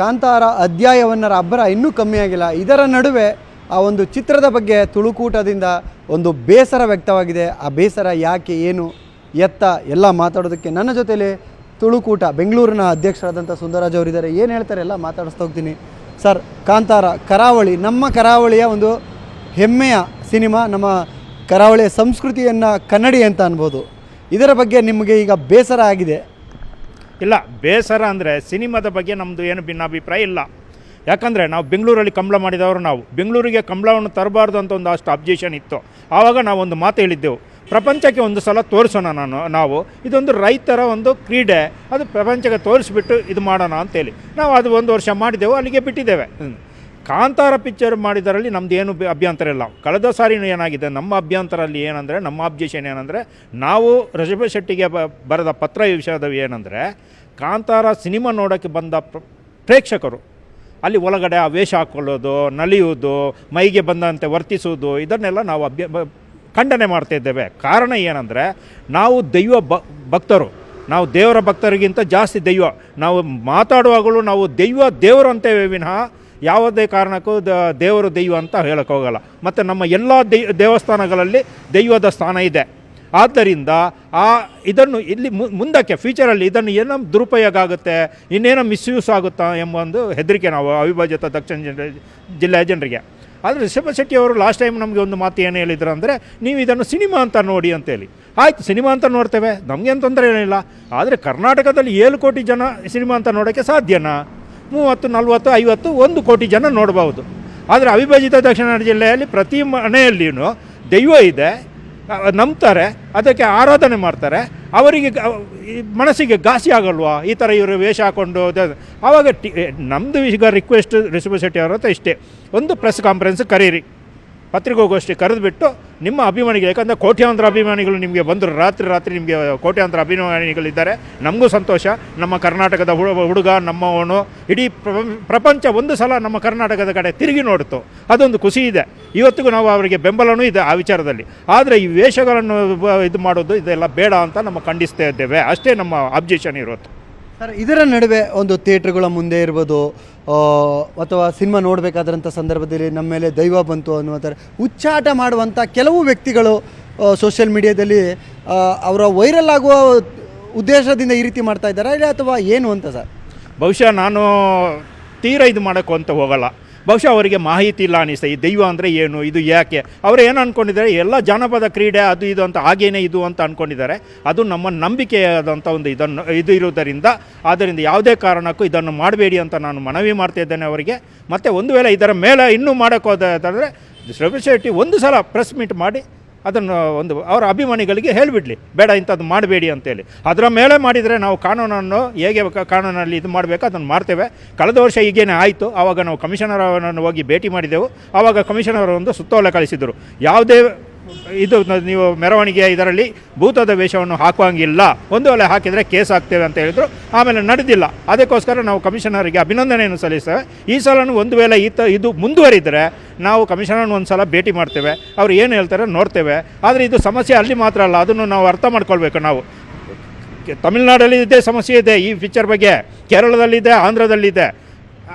ಕಾಂತಾರ ಅಧ್ಯಾಯವನ್ನರ ಅಬ್ಬರ ಇನ್ನೂ ಕಮ್ಮಿಯಾಗಿಲ್ಲ. ಇದರ ನಡುವೆ ಆ ಒಂದು ಚಿತ್ರದ ಬಗ್ಗೆ ತುಳುಕೂಟದಿಂದ ಒಂದು ಬೇಸರ ವ್ಯಕ್ತವಾಗಿದೆ. ಆ ಬೇಸರ ಯಾಕೆ, ಏನು, ಎತ್ತ ಎಲ್ಲ ಮಾತಾಡೋದಕ್ಕೆ ನನ್ನ ಜೊತೆಲಿ ತುಳುಕೂಟ ಬೆಂಗಳೂರಿನ ಅಧ್ಯಕ್ಷರಾದಂಥ ಸುಂದರರಾಜ್ ಅವರಿದ್ದಾರೆ. ಏನು ಹೇಳ್ತಾರೆ ಎಲ್ಲ ಮಾತಾಡಿಸ್ತಾ ಹೋಗ್ತೀನಿ. ಸರ್, ಕಾಂತಾರ ಕರಾವಳಿ, ನಮ್ಮ ಕರಾವಳಿಯ ಒಂದು ಹೆಮ್ಮೆಯ ಸಿನಿಮಾ, ನಮ್ಮ ಕರಾವಳಿಯ ಸಂಸ್ಕೃತಿಯನ್ನು ಕನ್ನಡಿ ಅಂತ ಅನ್ಬೋದು. ಇದರ ಬಗ್ಗೆ ನಿಮಗೆ ಈಗ ಬೇಸರ ಆಗಿದೆ? ಇಲ್ಲ, ಬೇಸರ ಅಂದರೆ ಸಿನಿಮಾದ ಬಗ್ಗೆ ನಮ್ಮದು ಏನು ಭಿನ್ನಾಭಿಪ್ರಾಯ ಇಲ್ಲ. ಯಾಕಂದರೆ ನಾವು ಬೆಂಗಳೂರಲ್ಲಿ ಕಂಬಳ ಮಾಡಿದವರು, ನಾವು ಬೆಂಗಳೂರಿಗೆ ಕಂಬಳವನ್ನು ತರಬಾರ್ದು ಅಂತ ಒಂದು ಅಷ್ಟು ಅಬ್ಜೆಕ್ಷನ್ ಇತ್ತು. ಆವಾಗ ನಾವೊಂದು ಮಾತು ಹೇಳಿದ್ದೆವು, ಪ್ರಪಂಚಕ್ಕೆ ಒಂದು ಸಲ ತೋರಿಸೋಣ ನಾವು ಇದೊಂದು ರೈತರ ಒಂದು ಕ್ರೀಡೆ, ಅದು ಪ್ರಪಂಚಕ್ಕೆ ತೋರಿಸ್ಬಿಟ್ಟು ಇದು ಮಾಡೋಣ ಅಂತೇಳಿ ನಾವು ಅದು 1 ವರ್ಷ ಮಾಡಿದೆವು, ಅಲ್ಲಿಗೆ ಬಿಟ್ಟಿದ್ದೇವೆ. ಕಾಂತಾರ ಪಿಕ್ಚರ್ ಮಾಡಿದರಲ್ಲಿ ನಮ್ಮದು ಏನು ಅಭ್ಯಂತರ ಇಲ್ಲ. ಕಳೆದ ಸಾರಿ ಏನಾಗಿದೆ, ನಮ್ಮ ಅಭ್ಯಂತರಲ್ಲಿ ಏನಂದರೆ, ನಮ್ಮ ಅಬ್ಜೆಕ್ಷನ್ ಏನಂದರೆ, ನಾವು ರಿಷಭ ಶೆಟ್ಟಿಗೆ ಬರೆದ ಪತ್ರ ವಿಷಯದ ಏನಂದರೆ, ಕಾಂತಾರ ಸಿನಿಮಾ ನೋಡೋಕ್ಕೆ ಬಂದ ಪ್ರೇಕ್ಷಕರು ಅಲ್ಲಿ ಒಳಗಡೆ ಆ ವೇಷ ಹಾಕ್ಕೊಳ್ಳೋದು, ನಲಿಯುವುದು, ಮೈಗೆ ಬಂದಂತೆ ವರ್ತಿಸುವುದು, ಇದನ್ನೆಲ್ಲ ನಾವು ಖಂಡನೆ ಮಾಡ್ತಾಯಿದ್ದೇವೆ. ಕಾರಣ ಏನಂದರೆ, ನಾವು ದೈವ ಭಕ್ತರು, ನಾವು ದೇವರ ಭಕ್ತರಿಗಿಂತ ಜಾಸ್ತಿ ದೈವ. ನಾವು ಮಾತಾಡುವಾಗಲೂ ನಾವು ದೇವರು ಅಂತೇವೆ ವಿನಃ ಯಾವುದೇ ಕಾರಣಕ್ಕೂ ದೇವರು ದೈವ ಅಂತ ಹೇಳೋಕ್ಕೋಗಲ್ಲ. ಮತ್ತು ನಮ್ಮ ಎಲ್ಲ ದೇವಸ್ಥಾನಗಳಲ್ಲಿ ದೈವದ ಸ್ಥಾನ ಇದೆ. ಆದ್ದರಿಂದ ಇದನ್ನು ಇಲ್ಲಿ ಮುಂದಕ್ಕೆ ಫ್ಯೂಚರಲ್ಲಿ ಇದನ್ನು ಏನೋ ದುರುಪಯೋಗ ಆಗುತ್ತೆ, ಇನ್ನೇನೋ ಮಿಸ್ಯೂಸ್ ಆಗುತ್ತಾ ಎಂಬ ಒಂದು ಹೆದರಿಕೆ ನಾವು ಅವಿಭಜಿತ ದಕ್ಷಿಣ ಜಿಲ್ಲೆಯ ಜನರಿಗೆ. ಆದರೆ ರಿಷಭ ಶೆಟ್ಟಿ ಅವರು ಲಾಸ್ಟ್ ಟೈಮ್ ನಮಗೆ ಒಂದು ಮಾತು ಏನು ಹೇಳಿದ್ರು ಅಂದರೆ, ನೀವು ಇದನ್ನು ಸಿನಿಮಾ ಅಂತ ನೋಡಿ ಅಂತೇಳಿ. ಆಯಿತು, ಸಿನಿಮಾ ಅಂತ ನೋಡ್ತೇವೆ, ನಮಗೇನು ತೊಂದರೆ ಏನಿಲ್ಲ. ಆದರೆ ಕರ್ನಾಟಕದಲ್ಲಿ 7 ಕೋಟಿ ಜನ ಸಿನಿಮಾ ಅಂತ ನೋಡೋಕ್ಕೆ ಸಾಧ್ಯನಾ? 30, 40, 50, 1 ಕೋಟಿ ಜನ ನೋಡ್ಬೋದು. ಆದರೆ ಅವಿಭಜಿತ ದಕ್ಷಿಣ ಜಿಲ್ಲೆಯಲ್ಲಿ ಪ್ರತಿ ಮನೆಯಲ್ಲಿಯೂ ದೈವ ಇದೆ, ನಂಬ್ತಾರೆ, ಅದಕ್ಕೆ ಆರಾಧನೆ ಮಾಡ್ತಾರೆ. ಅವರಿಗೆ ಮನಸ್ಸಿಗೆ ಘಾಸಿ ಆಗಲ್ವಾ ಈ ಥರ ಇವರು ವೇಷ ಹಾಕ್ಕೊಂಡು? ಆವಾಗ ನಮ್ಮದು ಈಗ ರಿಕ್ವೆಸ್ಟ್ ರಿಷಭ ಶೆಟ್ಟಿ ಅವರ ಹತ್ರ ಇಷ್ಟೇ, ಒಂದು ಪ್ರೆಸ್ ಕಾನ್ಫರೆನ್ಸ್ ಕರೀರಿ, ಪತ್ರಿಕೋಗೋಷ್ಠಿ ಕರೆದುಬಿಟ್ಟು ನಿಮ್ಮ ಅಭಿಮಾನಿಗಳು, ಯಾಕಂದರೆ ಕೋಟ್ಯಾಂತರ ಅಭಿಮಾನಿಗಳು ನಿಮಗೆ ಬಂದರು, ರಾತ್ರಿ ನಿಮಗೆ ಕೋಟ್ಯಾಂತರ ಅಭಿಮಾನಿಗಳಿದ್ದಾರೆ. ನಮಗೂ ಸಂತೋಷ, ನಮ್ಮ ಕರ್ನಾಟಕದ ಹುಡುಗ ನಮ್ಮವನು ಇಡೀ ಪ್ರಪಂಚ ಒಂದು ಸಲ ನಮ್ಮ ಕರ್ನಾಟಕದ ಕಡೆ ತಿರುಗಿ ನೋಡ್ತು, ಅದೊಂದು ಖುಷಿ ಇದೆ. ಇವತ್ತಿಗೂ ನಾವು ಅವರಿಗೆ ಬೆಂಬಲವೂ ಇದೆ ಆ ವಿಚಾರದಲ್ಲಿ. ಆದರೆ ಈ ವೇಷಗಳನ್ನು ಇದು ಮಾಡೋದು ಇದೆಲ್ಲ ಬೇಡ ಅಂತ ನಮ್ಮ ಖಂಡಿಸ್ತಾ ಇದ್ದೇವೆ, ಅಷ್ಟೇ ನಮ್ಮ ಅಬ್ಜೆಕ್ಷನ್ ಇರೋದು. ಸರ್, ಇದರ ನಡುವೆ ಒಂದು ಥಿಯೇಟ್ರ್ಗಳ ಮುಂದೆ ಇರ್ಬೋದು ಅಥವಾ ಸಿನಿಮಾ ನೋಡಬೇಕಾದಂಥ ಸಂದರ್ಭದಲ್ಲಿ ನಮ್ಮ ಮೇಲೆ ದೈವ ಬಂತು ಅನ್ನುವ ಥರ ಉಚ್ಚಾಟ ಮಾಡುವಂಥ ಕೆಲವು ವ್ಯಕ್ತಿಗಳು ಸೋಷಿಯಲ್ ಮೀಡಿಯಾದಲ್ಲಿ ಅವರ ವೈರಲ್ ಆಗುವ ಉದ್ದೇಶದಿಂದ ಈ ರೀತಿ ಮಾಡ್ತಾ ಇದ್ದಾರೆ ಅಥವಾ ಏನು ಅಂತ ಸರ್? ಬಹುಶಃ ನಾನು ತೀರಾ ಇದು ಮಾಡೋಕ್ಕೂ ಅಂತ ಹೋಗಲ್ಲ. ಬಹುಶಃ ಅವರಿಗೆ ಮಾಹಿತಿ ಇಲ್ಲ ಅನಿಸ್ತದೆ, ಈ ದೈವ ಅಂದರೆ ಏನು, ಇದು ಯಾಕೆ. ಅವರು ಏನು ಅಂದ್ಕೊಂಡಿದ್ದಾರೆ, ಎಲ್ಲ ಜಾನಪದ ಕ್ರೀಡೆ ಅದು ಇದು ಅಂತ, ಹಾಗೇನೇ ಇದು ಅಂತ ಅಂದ್ಕೊಂಡಿದ್ದಾರೆ. ಅದು ನಮ್ಮ ನಂಬಿಕೆಯಾದಂಥ ಒಂದು ಇದು ಇರುವುದರಿಂದ, ಆದ್ದರಿಂದ ಯಾವುದೇ ಕಾರಣಕ್ಕೂ ಇದನ್ನು ಮಾಡಬೇಡಿ ಅಂತ ನಾನು ಮನವಿ ಮಾಡ್ತಾಯಿದ್ದೇನೆ ಅವರಿಗೆ. ಮತ್ತು ಒಂದು ವೇಳೆ ಇದರ ಮೇಲೆ ಇನ್ನೂ ಮಾಡೋಕ್ಕೋದಾದರೆ ರಿಷಭ ಶೆಟ್ಟಿ ಒಂದು ಸಲ ಪ್ರೆಸ್ ಮೀಟ್ ಮಾಡಿ ಅದನ್ನು ಒಂದು ಅವರ ಅಭಿಮಾನಿಗಳಿಗೆ ಹೇಳಿಬಿಡಲಿ, ಬೇಡ ಇಂಥದ್ದು ಮಾಡಬೇಡಿ ಅಂತೇಳಿ. ಅದರ ಮೇಲೆ ಮಾಡಿದರೆ ನಾವು ಕಾನೂನನ್ನು ಹೇಗೆ ಕಾನೂನಲ್ಲಿ ಇದು ಮಾಡಬೇಕು ಅದನ್ನು ಮಾಡ್ತೇವೆ. ಕಳೆದ ವರ್ಷ ಹೀಗೇನೆ ಆಯಿತು. ಆವಾಗ ನಾವು ಕಮಿಷನರ್ ಅವರನ್ನು ಹೋಗಿ ಭೇಟಿ ಮಾಡಿದೆವು. ಆವಾಗ ಕಮಿಷನರ್ ಒಂದು ಸುತ್ತೋಲೆ ಕಳಿಸಿದರು, ಯಾವುದೇ ಇದು ನೀವು ಮೆರವಣಿಗೆ ಇದರಲ್ಲಿ ಭೂತದ ವೇಷವನ್ನು ಹಾಕುವಂಗಿಲ್ಲ, ಒಂದು ವೇಳೆ ಹಾಕಿದರೆ ಕೇಸ್ ಹಾಕ್ತೇವೆ ಅಂತ ಹೇಳಿದರು. ಆಮೇಲೆ ನಡೆದಿಲ್ಲ. ಅದಕ್ಕೋಸ್ಕರ ನಾವು ಕಮಿಷನರಿಗೆ ಅಭಿನಂದನೆಯನ್ನು ಸಲ್ಲಿಸ್ತೇವೆ. ಈ ಸಲನೂ ಒಂದು ವೇಳೆ ಇದು ಮುಂದುವರಿದರೆ ನಾವು ಕಮಿಷನರ್ನ ಒಂದು ಸಲ ಭೇಟಿ ಮಾಡ್ತೇವೆ, ಅವ್ರು ಏನು ಹೇಳ್ತಾರೆ ನೋಡ್ತೇವೆ. ಆದರೆ ಇದು ಸಮಸ್ಯೆ ಅಲ್ಲಿ ಮಾತ್ರ ಅಲ್ಲ, ಅದನ್ನು ನಾವು ಅರ್ಥ ಮಾಡ್ಕೊಳ್ಬೇಕು. ನಾವು ತಮಿಳುನಾಡಲ್ಲಿ ಇದೇ ಸಮಸ್ಯೆ ಇದೆ ಈ ಪಿಕ್ಚರ್ ಬಗ್ಗೆ, ಕೇರಳದಲ್ಲಿದೆ, ಆಂಧ್ರದಲ್ಲಿದೆ.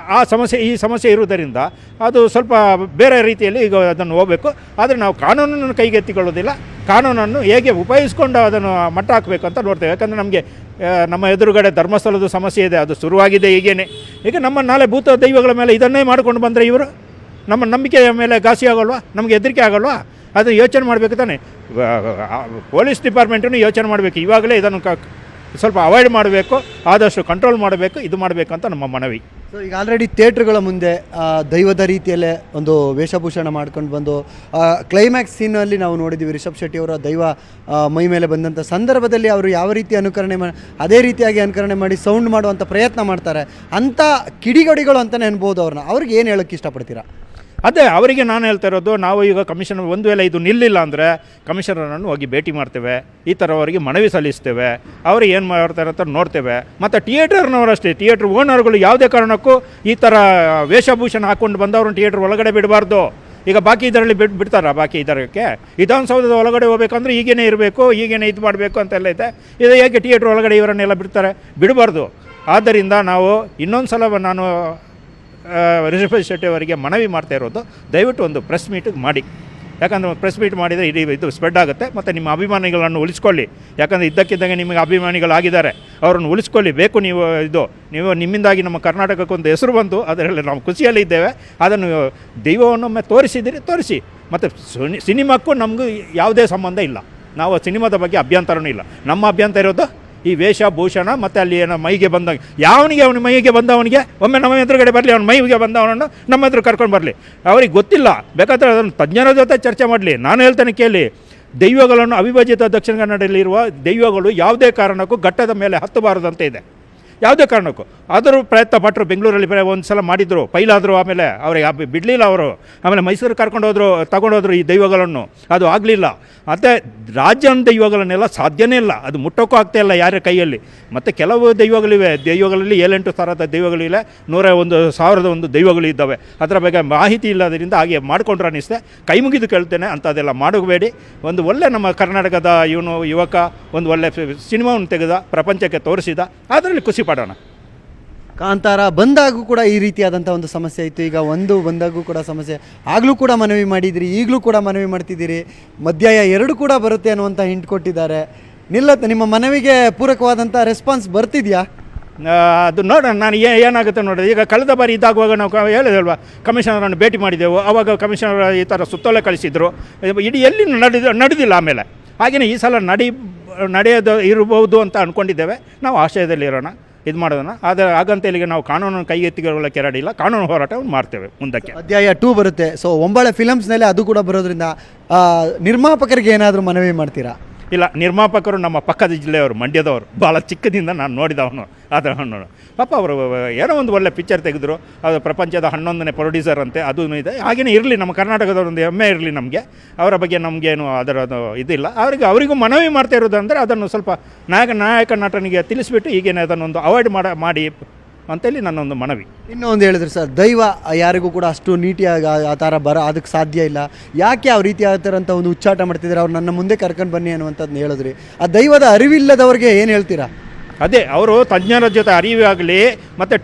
ಈ ಸಮಸ್ಯೆ ಇರುವುದರಿಂದ ಅದು ಸ್ವಲ್ಪ ಬೇರೆ ರೀತಿಯಲ್ಲಿ ಈಗ ಅದನ್ನು ಹೋಗಬೇಕು. ಆದರೆ ನಾವು ಕಾನೂನನ್ನು ಕೈಗೆತ್ತಿಕೊಳ್ಳೋದಿಲ್ಲ, ಕಾನೂನನ್ನು ಹೇಗೆ ಉಪಯೋಗಿಸ್ಕೊಂಡು ಅದನ್ನು ಮಟ್ಟ ಹಾಕಬೇಕು ಅಂತ ನೋಡ್ತೇವೆ. ಯಾಕಂದರೆ ನಮಗೆ ನಮ್ಮ ಎದುರುಗಡೆ ಧರ್ಮಸ್ಥಳದ ಸಮಸ್ಯೆ ಇದೆ, ಅದು ಶುರುವಾಗಿದೆ ಈಗೇನೆ. ಈಗ ನಮ್ಮ ನಾಳೆ ಭೂತ ದೈವಗಳ ಮೇಲೆ ಇದನ್ನೇ ಮಾಡಿಕೊಂಡು ಬಂದರೆ ಇವರು ನಮ್ಮ ನಂಬಿಕೆಯ ಮೇಲೆ ಘಾಸಿ ಆಗೋಲ್ವಾ, ನಮಗೆ ಹೆದರಿಕೆ ಆಗೋಲ್ವಾ? ಅದನ್ನು ಯೋಚನೆ ಮಾಡಬೇಕು ತಾನೆ. ಪೊಲೀಸ್ ಡಿಪಾರ್ಟ್ಮೆಂಟನ್ನು ಯೋಚನೆ ಮಾಡಬೇಕು, ಇವಾಗಲೇ ಇದನ್ನು ಸ್ವಲ್ಪ ಅವಾಯ್ಡ್ ಮಾಡಬೇಕು, ಆದಷ್ಟು ಕಂಟ್ರೋಲ್ ಮಾಡಬೇಕು, ಇದು ಮಾಡಬೇಕು ಅಂತ ನಮ್ಮ ಮನವಿ. ಸೊ ಈಗ ಆಲ್ರೆಡಿ ಥಿಯೇಟ್ರ್ಗಳ ಮುಂದೆ ದೈವದ ರೀತಿಯಲ್ಲೇ ಒಂದು ವೇಷಭೂಷಣ ಮಾಡ್ಕೊಂಡು ಬಂದು ಕ್ಲೈಮ್ಯಾಕ್ಸ್ ಸೀನಲ್ಲಿ ನಾವು ನೋಡಿದ್ದೀವಿ, ರಿಷಭ್ ಶೆಟ್ಟಿ ಅವರ ದೈವ ಮೈ ಮೇಲೆ ಬಂದಂಥ ಸಂದರ್ಭದಲ್ಲಿ ಅವರು ಯಾವ ರೀತಿ ಅನುಕರಣೆ ಮಾಡಿ ಅದೇ ರೀತಿಯಾಗಿ ಅನುಕರಣೆ ಮಾಡಿ ಸೌಂಡ್ ಮಾಡುವಂಥ ಪ್ರಯತ್ನ ಮಾಡ್ತಾರೆ. ಅಂಥ ಕಿಡಿಗಡಿಗಳು ಅಂತಲೇ ಅನ್ಬೋದು ಅವ್ರನ್ನ. ಅವ್ರಿಗೆ ಏನು ಹೇಳೋಕ್ಕೆ ಇಷ್ಟಪಡ್ತೀರಾ? ಅದೇ ಅವರಿಗೆ ನಾನು ಹೇಳ್ತಾ ಇರೋದು, ನಾವು ಈಗ ಕಮಿಷನರ್ ಒಂದು ವೇಳೆ ಇದು ನಿಲ್ಲಿಲ್ಲ ಅಂದರೆ ಕಮಿಷನರನ್ನು ಹೋಗಿ ಭೇಟಿ ಮಾಡ್ತೇವೆ, ಈ ಥರ ಅವರಿಗೆ ಮನವಿ ಸಲ್ಲಿಸ್ತೇವೆ, ಅವರು ಏನು ಮಾಡ್ತಾರೆ ಅಂತ ನೋಡ್ತೇವೆ. ಮತ್ತು ಥಿಯೇಟರ್ನವರಷ್ಟೇ, ಥಿಯೇಟ್ರ್ ಓನರ್ಗಳು ಯಾವುದೇ ಕಾರಣಕ್ಕೂ ಈ ಥರ ವೇಷಭೂಷಣ ಹಾಕ್ಕೊಂಡು ಬಂದವ್ರನ್ನ ಥಿಯೇಟ್ರ್ ಒಳಗಡೆ ಬಿಡಬಾರ್ದು. ಈಗ ಬಾಕಿ ಇದರಲ್ಲಿ ಬಿಡ್ತಾರ? ಬಾಕಿ ಇದಕ್ಕೆ ವಿಧಾನಸೌಧದ ಒಳಗಡೆ ಹೋಗ್ಬೇಕಂದ್ರೆ ಈಗೇನೇ ಇರಬೇಕು, ಈಗೇನೇ ಇದು ಮಾಡಬೇಕು ಅಂತೆಲ್ಲ ಇದೆ. ಇದು ಹೇಗೆ ಥಿಯೇಟ್ರ್ ಒಳಗಡೆ ಇವರನ್ನೆಲ್ಲ ಬಿಡ್ತಾರೆ? ಬಿಡಬಾರ್ದು. ಆದ್ದರಿಂದ ನಾವು ಇನ್ನೊಂದು ಸಲ ನಾನು ರಿಷಭ್ ಶೆಟ್ಟಿ ಅವರಿಗೆ ಮನವಿ ಮಾಡ್ತಾ ಇರೋದು, ದಯವಿಟ್ಟು ಒಂದು ಪ್ರೆಸ್ ಮೀಟಿಗೆ ಮಾಡಿ. ಯಾಕಂದರೆ ಪ್ರೆಸ್ ಮೀಟ್ ಮಾಡಿದರೆ ಇದು ಸ್ಪ್ರೆಡ್ ಆಗುತ್ತೆ, ಮತ್ತು ನಿಮ್ಮ ಅಭಿಮಾನಿಗಳನ್ನು ಉಳಿಸ್ಕೊಳ್ಳಿ. ಯಾಕಂದರೆ ಇದ್ದಕ್ಕಿದ್ದಂಗೆ ನಿಮಗೆ ಅಭಿಮಾನಿಗಳಾಗಿದ್ದಾರೆ, ಅವರನ್ನು ಉಳಿಸ್ಕೊಳ್ಳಿ. ಬೇಕು ನೀವು ನಿಮ್ಮಿಂದಾಗಿ ನಮ್ಮ ಕರ್ನಾಟಕಕ್ಕೊಂದು ಹೆಸರು ಬಂತು, ಅದರಲ್ಲಿ ನಾವು ಖುಷಿಯಲ್ಲಿ ಇದ್ದೇವೆ. ಅದನ್ನು ದೈವವನ್ನೊಮ್ಮೆ ತೋರಿಸಿ. ಮತ್ತು ಸಿನಿಮಾಕ್ಕೂ ನಮಗೂ ಯಾವುದೇ ಸಂಬಂಧ ಇಲ್ಲ. ನಾವು ಸಿನಿಮಾದ ಬಗ್ಗೆ ಅಭ್ಯಂತರನೂ ಇಲ್ಲ. ನಮ್ಮ ಅಭ್ಯಂತರ ಇರೋದು ಈ ವೇಷಭೂಷಣ ಮತ್ತು ಅಲ್ಲಿ ಏನೋ ಮೈಗೆ ಬಂದಾಗ ಅವನ ಮೈಗೆ ಬಂದವನಿಗೆ ಒಮ್ಮೆ ನಮ್ಮ ಎದುರುಗಡೆ ಬರಲಿ, ಅವನ ಮೈಗೆ ಬಂದವನನ್ನು ನಮ್ಮ ಎದುರು ಕರ್ಕೊಂಡು ಬರಲಿ. ಅವ್ರಿಗೆ ಗೊತ್ತಿಲ್ಲ, ಬೇಕಾದರೆ ಅದನ್ನು ತಜ್ಞರ ಜೊತೆ ಚರ್ಚೆ ಮಾಡಲಿ. ನಾನು ಹೇಳ್ತೇನೆ ಕೇಳಿ, ದೈವಗಳನ್ನು ಅವಿಭಜಿತ ದಕ್ಷಿಣ ಕನ್ನಡದಲ್ಲಿರುವ ದೈವಗಳು ಯಾವುದೇ ಕಾರಣಕ್ಕೂ ಘಟ್ಟದ ಮೇಲೆ ಹತ್ತಬಾರದಂತೆ ಇದೆ, ಯಾವುದೇ ಕಾರಣಕ್ಕೂ. ಆದರೂ ಪ್ರಯತ್ನ ಪಟ್ಟರು, ಬೆಂಗಳೂರಲ್ಲಿ ಒಂದು ಸಲ ಮಾಡಿದರು, ಫೈಲಾದರು. ಆಮೇಲೆ ಅವ್ರಿಗೆ ಬಿಡಲಿಲ್ಲ ಅವರು. ಆಮೇಲೆ ಮೈಸೂರು ತಗೊಂಡೋದ್ರು ಈ ದೈವಗಳನ್ನು, ಅದು ಆಗಲಿಲ್ಲ. ಮತ್ತು ರಾಜ್ಯನ ದೈವಗಳನ್ನೆಲ್ಲ ಸಾಧ್ಯನೇ ಇಲ್ಲ, ಅದು ಮುಟ್ಟೋಕ್ಕೂ ಆಗ್ತಾಯಿಲ್ಲ ಯಾರ ಕೈಯಲ್ಲಿ. ಮತ್ತು ಕೆಲವು ದೈವಗಳಲ್ಲಿ 7-8 ಥರದ ದೈವಗಳಿವೆ, 101,000 ದೈವಗಳು ಇದ್ದಾವೆ. ಅದರ ಬಗ್ಗೆ ಮಾಹಿತಿ ಇಲ್ಲದರಿಂದ ಹಾಗೆ ಮಾಡಿಕೊಂಡ್ರೆ ಅನ್ನಿಸ್ತೆ. ಕೈ ಮುಗಿದು ಕೇಳ್ತೇನೆ, ಅಂಥದ್ದೆಲ್ಲ ಮಾಡಬೇಡಿ. ಒಂದು ಒಳ್ಳೆ ನಮ್ಮ ಕರ್ನಾಟಕದ ಯುವಕ ಒಂದು ಒಳ್ಳೆ ಸಿನಿಮಾವನ್ನು ತೆಗೆದ, ಪ್ರಪಂಚಕ್ಕೆ ತೋರಿಸಿದ, ಅದರಲ್ಲಿ ಖುಷಿ ಪಡೋಣ. ಕಾಂತಾರ ಬಂದಾಗೂ ಕೂಡ ಈ ರೀತಿಯಾದಂಥ ಒಂದು ಸಮಸ್ಯೆ ಇತ್ತು. ಈಗ ಒಂದು ಬಂದಾಗೂ ಕೂಡ ಸಮಸ್ಯೆ, ಆಗಲೂ ಕೂಡ ಮನವಿ ಮಾಡಿದಿರಿ, ಈಗಲೂ ಕೂಡ ಮನವಿ ಮಾಡ್ತಿದ್ದೀರಿ. ಮಧ್ಯಾಹ್ನ 2 ಕೂಡ ಬರುತ್ತೆ ಅನ್ನುವಂಥ ಹಿಂಟ್ ಕೊಟ್ಟಿದ್ದಾರೆ. ನಿಮ್ಮ ಮನವಿಗೆ ಪೂರಕವಾದಂಥ ರೆಸ್ಪಾನ್ಸ್ ಬರ್ತಿದೆಯಾ? ಅದು ನೋಡೋಣ, ನಾನು ಏನಾಗುತ್ತೆ ನೋಡಿ. ಈಗ ಕಳೆದ ಬಾರಿ ಇದ್ದಾಗುವಾಗ ನಾವು ಹೇಳಿದಲ್ವ, ಕಮಿಷನರನ್ನು ಭೇಟಿ ಮಾಡಿದೆವು. ಆವಾಗ ಕಮಿಷನರ್ ಈ ಥರ ಸುತ್ತೋಲೆ ಕಳಿಸಿದ್ರು, ಇಡೀ ಎಲ್ಲಿ ನಡೆದಿಲ್ಲ. ಆಮೇಲೆ ಹಾಗೆಯೇ ಈ ಸಲ ನಡೆಯೋದು ಇರಬಹುದು ಅಂತ ಅಂದ್ಕೊಂಡಿದ್ದೇವೆ. ನಾವು ಆಶಯದಲ್ಲಿರೋಣ, ಇದು ಮಾಡೋದನ್ನ. ಆದರೆ ಹಾಗಂತ ಇಲ್ಲಿಗೆ ನಾವು ಕಾನೂನನ್ನು ಕೈಗೆತ್ತಿಕೊಳ್ಳೋಕ್ಕೆ ಕೆರಡಿಲ್ಲ, ಕಾನೂನು ಹೋರಾಟವನ್ನು ಮಾಡ್ತೇವೆ ಮುಂದಕ್ಕೆ. ಅಧ್ಯಾಯ 2 ಬರುತ್ತೆ. ಸೊ ಒಂಬಳೆ ಫಿಲಮ್ಸ್ನಲ್ಲಿ ಅದು ಕೂಡ ಬರೋದ್ರಿಂದ ನಿರ್ಮಾಪಕರಿಗೆ ಏನಾದರೂ ಮನವಿ ಮಾಡ್ತೀರಾ? ಇಲ್ಲ, ನಿರ್ಮಾಪಕರು ನಮ್ಮ ಪಕ್ಕದ ಜಿಲ್ಲೆಯವರು, ಮಂಡ್ಯದವರು. ಭಾಳ ಚಿಕ್ಕದಿಂದ ನಾನು ನೋಡಿದವನು. ಅದನ್ನು ಪಾಪ ಅವರು ಏನೋ ಒಂದು ಒಳ್ಳೆ ಪಿಕ್ಚರ್ ತೆಗೆದ್ರು, ಅದು ಪ್ರಪಂಚದ 11ನೇ ಪ್ರೊಡ್ಯೂಸರ್ ಅಂತೆ, ಅದೂ ಇದೆ. ಹಾಗೆಯೇ ಇರಲಿ, ನಮ್ಮ ಕರ್ನಾಟಕದವರೊಂದು ಹೆಮ್ಮೆ ಇರಲಿ ನಮಗೆ. ಅವರ ಬಗ್ಗೆ ನಮಗೇನು ಅದರದ್ದು ಇದಿಲ್ಲ. ಅವರಿಗೂ ಮನವಿ ಮಾಡ್ತಾ ಇರೋದು ಅಂದರೆ ಅದನ್ನು ಸ್ವಲ್ಪ ನಾಯಕ ನಟನಿಗೆ ತಿಳಿಸ್ಬಿಟ್ಟು ಈಗೇನೆ ಅದನ್ನೊಂದು ಅವಾಯ್ಡ್ ಮಾಡಿ ಅಂತೇಳಿ ನನ್ನೊಂದು ಮನವಿ. ಇನ್ನೊಂದು ಹೇಳಿದ್ರು ಸರ್, ದೈವ ಯಾರಿಗೂ ಕೂಡ ಅಷ್ಟು ನೀಟಿಯಾಗಿ ಆ ಥರ ಅದಕ್ಕೆ ಸಾಧ್ಯ ಇಲ್ಲ. ಯಾಕೆ ಯಾವ ರೀತಿ ಆಗ್ತಾರಂತ ಒಂದು ಉಚ್ಚಾಟ ಮಾಡ್ತಿದ್ದಾರೆ, ಅವ್ರು ನನ್ನ ಮುಂದೆ ಕರ್ಕೊಂಡು ಬನ್ನಿ ಅನ್ನುವಂಥದ್ದು ಹೇಳಿದ್ರಿ. ಆ ದೈವದ ಅರಿವಿಲ್ಲದವ್ರಿಗೆ ಏನು ಹೇಳ್ತೀರಾ? ಅದೇ, ಅವರು ತಜ್ಞರ ಜೊತೆ ಅರಿವಾಗಲಿ. ಮತ್ತು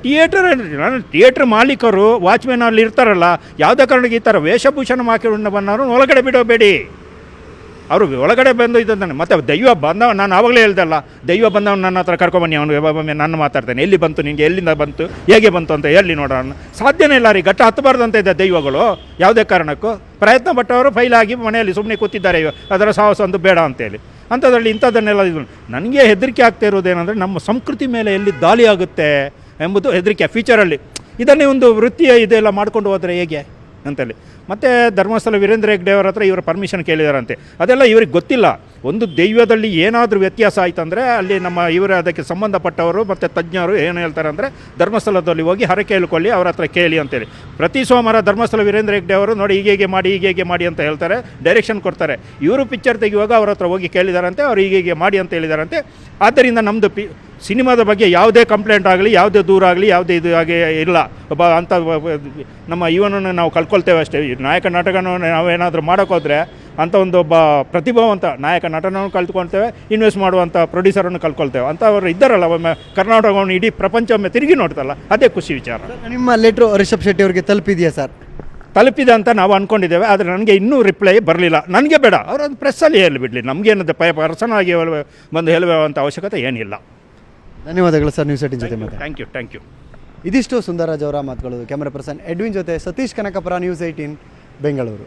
ಥಿಯೇಟ್ರ್ ಮಾಲೀಕರು, ವಾಚ್ಮೆನ್ ಅಲ್ಲಿ ಇರ್ತಾರಲ್ಲ, ಯಾವುದೇ ಕಾರಣಕ್ಕೆ ಈ ಥರ ವೇಷಭೂಷಣ ಹಾಕಿಕೊಂಡು ಬಂದವರು ಒಳಗಡೆ ಬಿಡೋಬೇಡಿ. ಅವರು ಒಳಗಡೆ ಬಂದು ಇದನ್ನು ಮತ್ತು ದೈವ ಬಂದವ, ನಾನು ಆವಾಗಲೇ ಹೇಳ್ದಲ್ಲ, ದೈವ ಬಂದವನು ನನ್ನ ಹತ್ರ ಕರ್ಕೊಬನ್ನಿ, ಅವನು ನಾನು ಮಾತಾಡ್ತೇನೆ, ಎಲ್ಲಿ ಬಂತು ನಿನಗೆ, ಎಲ್ಲಿಂದ ಬಂತು, ಹೇಗೆ ಬಂತು ಅಂತ ಹೇಳಿ ನೋಡೋಣ. ಸಾಧ್ಯನೇ ಇಲ್ಲ ರೀ, ಘಟ್ಟ ಹತ್ತಬಾರ್ದಂತ ಇದೆ ದೈವಗಳು ಯಾವುದೇ ಕಾರಣಕ್ಕೂ. ಪ್ರಯತ್ನ ಪಟ್ಟವರು ಫೈಲಾಗಿ ಮನೆಯಲ್ಲಿ ಸುಮ್ಮನೆ ಕೂತಿದ್ದಾರೆ, ಅದರ ಸಾಹಸ ಒಂದು ಬೇಡ ಅಂತೇಳಿ. ಅಂಥದ್ರಲ್ಲಿ ಇಂಥದ್ದನ್ನೆಲ್ಲ ಇದು ನನಗೆ ಹೆದರಿಕೆ ಆಗ್ತಾ ಇರೋದೇನೆಂದರೆ, ನಮ್ಮ ಸಂಸ್ಕೃತಿ ಮೇಲೆ ಎಲ್ಲಿ ದಾಳಿ ಆಗುತ್ತೆ ಎಂಬುದು ಹೆದರಿಕೆ. ಫ್ಯೂಚರಲ್ಲಿ ಇದನ್ನೇ ಒಂದು ವೃತ್ತಿಯ ಇದೆಲ್ಲ ಮಾಡ್ಕೊಂಡು ಹೋದರೆ ಹೇಗೆ ಅಂತೇಳಿ. ಮತ್ತು ಧರ್ಮಸ್ಥಳ ವೀರೇಂದ್ರ ಹೆಗ್ಡೆ ಅವರ ಹತ್ರ ಇವರ ಪರ್ಮಿಷನ್ ಕೇಳಿದಾರಂತೆ. ಅದೆಲ್ಲ ಇವ್ರಿಗೆ ಗೊತ್ತಿಲ್ಲ. ಒಂದು ದೈವದಲ್ಲಿ ಏನಾದರೂ ವ್ಯತ್ಯಾಸ ಆಯ್ತಂದರೆ ಅಲ್ಲಿ ಇವರ ಅದಕ್ಕೆ ಸಂಬಂಧಪಟ್ಟವರು ಮತ್ತು ತಜ್ಞರು ಏನು ಹೇಳ್ತಾರೆ ಅಂದರೆ, ಧರ್ಮಸ್ಥಳದಲ್ಲಿ ಹೋಗಿ ಹರಕೆ ಹೇಳ್ಕೊಳ್ಳಿ, ಅವ್ರ ಹತ್ರ ಕೇಳಿ ಅಂತೇಳಿ. ಪ್ರತಿ ಸೋಮವಾರ ಧರ್ಮಸ್ಥಳ ವೀರೇಂದ್ರ ಹೆಗ್ಡೆ ಅವರು ನೋಡಿ ಹೀಗೆ ಮಾಡಿ ಅಂತ ಹೇಳ್ತಾರೆ, ಡೈರೆಕ್ಷನ್ ಕೊಡ್ತಾರೆ. ಇವರು ಪಿಕ್ಚರ್ ತೆಗೆಯುವಾಗ ಅವ್ರ ಹತ್ರ ಹೋಗಿ ಕೇಳಿದಾರಂತೆ, ಅವ್ರು ಹೀಗೆ ಮಾಡಿ ಅಂತ ಹೇಳಿದಾರಂತೆ. ಆದ್ದರಿಂದ ನಮ್ಮದು ಸಿನಿಮಾದ ಬಗ್ಗೆ ಯಾವುದೇ ಕಂಪ್ಲೇಂಟ್ ಆಗಲಿ, ಯಾವುದೇ ದೂರ ಆಗಲಿ, ಯಾವುದೇ ಇದು ಹಾಗೆ ಇಲ್ಲ. ಅಂಥ ನಮ್ಮ ಇವನನ್ನು ನಾವು ಕಳ್ಕೊಳ್ತೇವೆ ಅಷ್ಟೇ. ನಾಯಕ ನಟನೂ ನಾವೇನಾದರೂ ಮಾಡೋಕ್ಕೋದ್ರೆ ಅಂಥ ಒಬ್ಬ ಪ್ರತಿಭಾವಂತ ನಾಯಕ ನಟನನ್ನು ಕಲ್ತ್ಕೊಳ್ತೇವೆ, ಇನ್ವೆಸ್ಟ್ ಮಾಡುವಂಥ ಪ್ರೊಡ್ಯೂಸರನ್ನು ಕಲ್ತ್ಕೊಳ್ತೇವೆ. ಅಂಥವ್ರು ಇದ್ದಾರಲ್ಲ, ಒಮ್ಮೆ ಕರ್ನಾಟಕವನ್ನು ಇಡೀ ಪ್ರಪಂಚ ಒಮ್ಮೆ ತಿರುಗಿ ನೋಡ್ತಲ್ಲ, ಅದೇ ಖುಷಿ ವಿಚಾರ. ನಿಮ್ಮ ಲೆಟ್ರು ರಿಷಬ್ ಶೆಟ್ಟಿ ಅವರಿಗೆ ತಲುಪಿದೆಯಾ ಸರ್? ತಲುಪಿದೆ ಅಂತ ನಾವು ಅಂದ್ಕೊಂಡಿದ್ದೇವೆ, ಆದರೆ ನನಗೆ ಇನ್ನೂ ರಿಪ್ಲೈ ಬರಲಿಲ್ಲ. ನನಗೆ ಬೇಡ, ಅವರು ಅದು ಪ್ರೆಸ್ಸಲ್ಲಿ ಹೇಳಿಬಿಡಲಿ, ನಮಗೇನದು ಪರ್ಸನ್ ಆಗಿ ಬಂದು ಹೇಳುವಂಥ ಅವಶ್ಯಕತೆ ಏನಿಲ್ಲ. ಧನ್ಯವಾದಗಳು ಸರ್, ನ್ಯೂಸ್ 18 ಜೊತೆ ಮಾತಾಡಿ. Thank you. ಇದಿಷ್ಟು ಸುಂದರರಾಜ್ ಅವರ ಮಾತುಗಳು. ಕ್ಯಾಮರಾ ಪರ್ಸನ್ ಎಡ್ವಿನ್ ಜೊತೆ ಸತೀಶ್ ಕನಕಪುರ, ನ್ಯೂಸ್ 18 ಬೆಂಗಳೂರು.